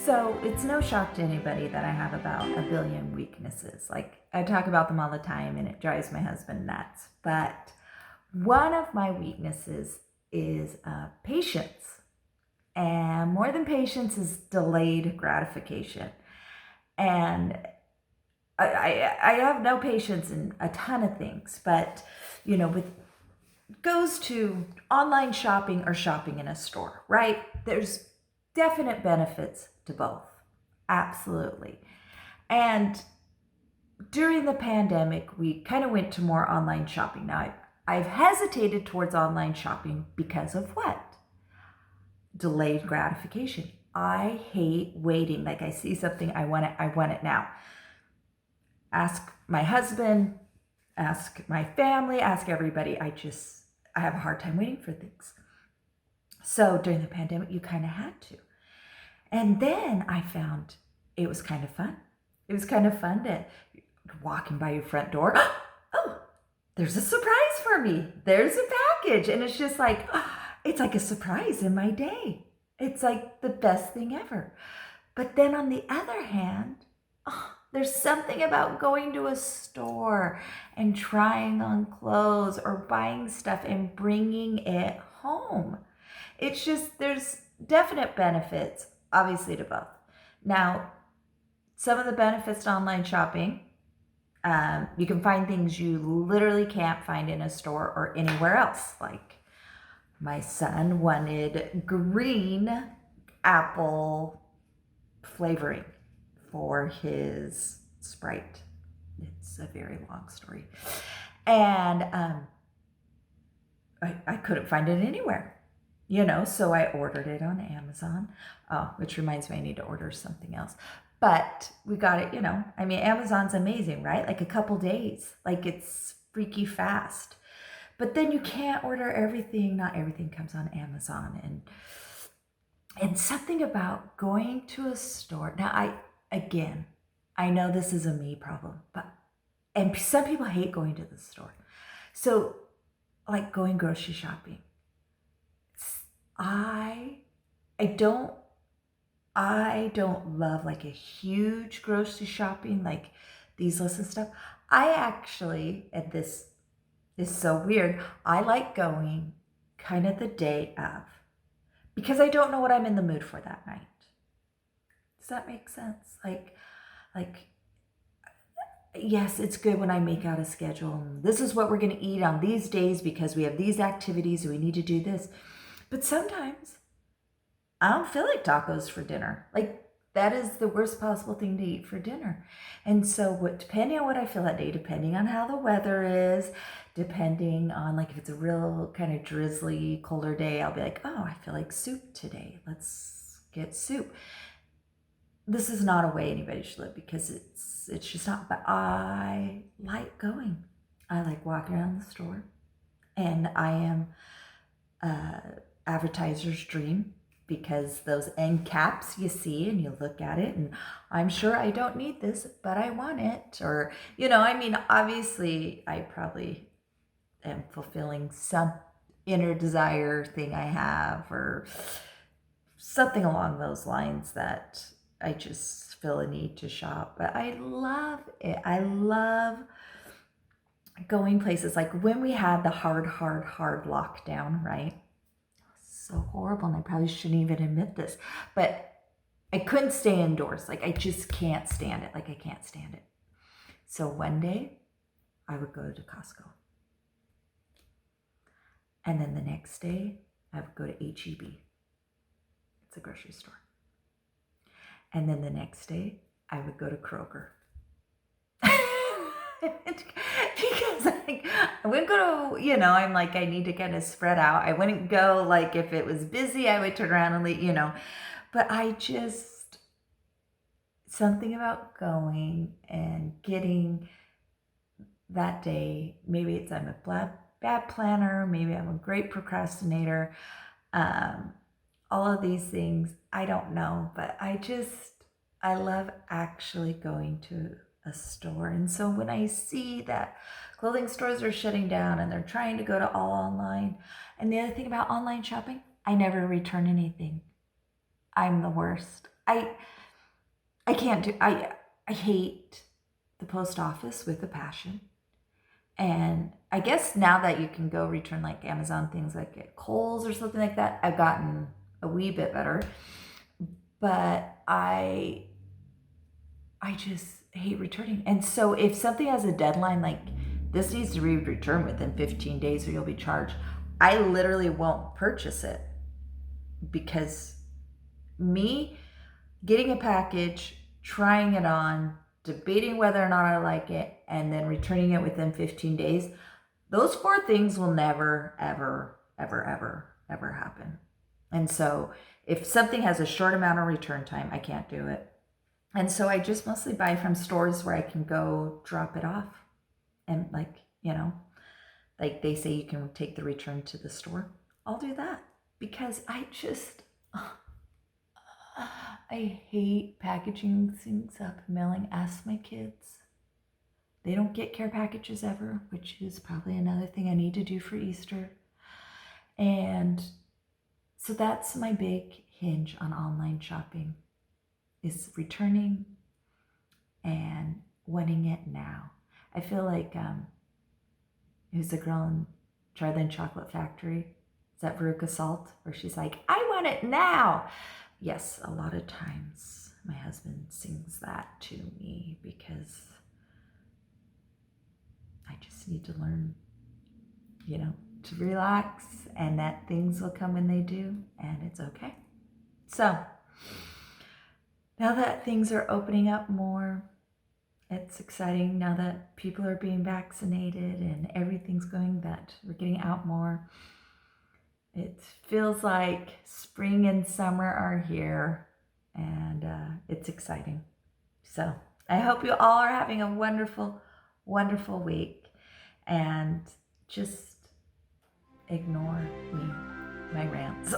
So it's no shock to anybody that I have about a billion weaknesses. Like, I talk about them all the time and it drives my husband nuts. But one of my weaknesses is patience. And more than patience is delayed gratification. And I have no patience in a ton of things, but with goes to online shopping or shopping in a store, right? There's definite benefits to both. Absolutely. And during the pandemic, we kind of went to more online shopping. Now, I've hesitated towards online shopping because of what? Delayed gratification. I hate waiting. Like, I see something, I want it now. Ask my husband, ask my family, ask everybody. I have a hard time waiting for things. So during the pandemic, you kind of had to. And then I found it was kind of fun. It was kind of fun to walking by your front door. Oh, there's a surprise for me. There's a package. And it's just like, it's like a surprise in my day. It's like the best thing ever. But then on the other hand, there's something about going to a store and trying on clothes or buying stuff and bringing it home. It's just, there's definite benefits, obviously, to both. Now, some of the benefits to online shopping, you can find things you literally can't find in a store or anywhere else. Like, my son wanted green apple flavoring for his Sprite. It's a very long story. And I couldn't find it anywhere, so I ordered it on Amazon, which reminds me I need to order something else. But we got it, Amazon's amazing, right? Like a couple days, like it's freaky fast. But then you can't order everything. Not everything comes on Amazon. And something about going to a store. Now, I know this is a me problem, and some people hate going to the store. So, like going grocery shopping. I don't love like a huge grocery shopping, like these lists and stuff. I actually, and this is so weird, I like going kind of the day of, because I don't know what I'm in the mood for that night. Does that make sense? Like, yes, it's good when I make out a schedule. This is what we're going to eat on these days because we have these activities and we need to do this. But sometimes I don't feel like tacos for dinner. Like, that is the worst possible thing to eat for dinner. And so depending on what I feel that day, depending on how the weather is, depending on like if it's a real kind of drizzly, colder day, I'll be like, oh, I feel like soup today. Let's get soup. This is not a way anybody should live because it's just not, but I like going. I like walking around the store, and I am advertiser's dream, because those end caps you see and you look at it and I'm sure I don't need this, but I want it. Or, obviously I probably am fulfilling some inner desire thing I have, or something along those lines that I just feel a need to shop. But I love it. I love going places like when we had the hard lockdown, right? So horrible, and I probably shouldn't even admit this, but I couldn't stay indoors. Like, I just can't stand it. Like, I can't stand it. So one day I would go to Costco. And then the next day I would go to HEB. It's a grocery store. And then the next day I would go to Kroger. Because I wouldn't go to, I'm like, I need to kind of spread out. I wouldn't go, like, if it was busy, I would turn around and leave, But something about going and getting that day, maybe it's I'm a bad planner, maybe I'm a great procrastinator, all of these things, I don't know, but I love actually going to a store. And so when I see that clothing stores are shutting down and they're trying to go to all online, and the other thing about online shopping, I never return anything. I'm the worst. I can't do, I hate the post office with a passion. And I guess now that you can go return like Amazon things like at Kohl's or something like that, I've gotten a wee bit better. But I just hate returning. And so if something has a deadline, like this needs to be returned within 15 days or you'll be charged, I literally won't purchase it, because me getting a package, trying it on, debating whether or not I like it, and then returning it within 15 days, those 4 things will never, ever, ever, ever, ever happen. And so if something has a short amount of return time, I can't do it. And so I just mostly buy from stores where I can go drop it off. And like, like they say you can take the return to the store. I'll do that, because I hate packaging things up and mailing. Ask my kids. They don't get care packages ever, which is probably another thing I need to do for Easter. And so that's my big hinge on online shopping, is returning and wanting it now. I feel like who's the girl in Charlie and Chocolate Factory? Is that Veruca Salt? Where she's like, I want it now. Yes, a lot of times my husband sings that to me, because I just need to learn, to relax, and that things will come when they do, and it's okay. So now that things are opening up more, it's exciting. Now that people are being vaccinated and everything's going, that we're getting out more. It feels like spring and summer are here, and it's exciting. So I hope you all are having a wonderful, wonderful week, and just ignore me, my rants.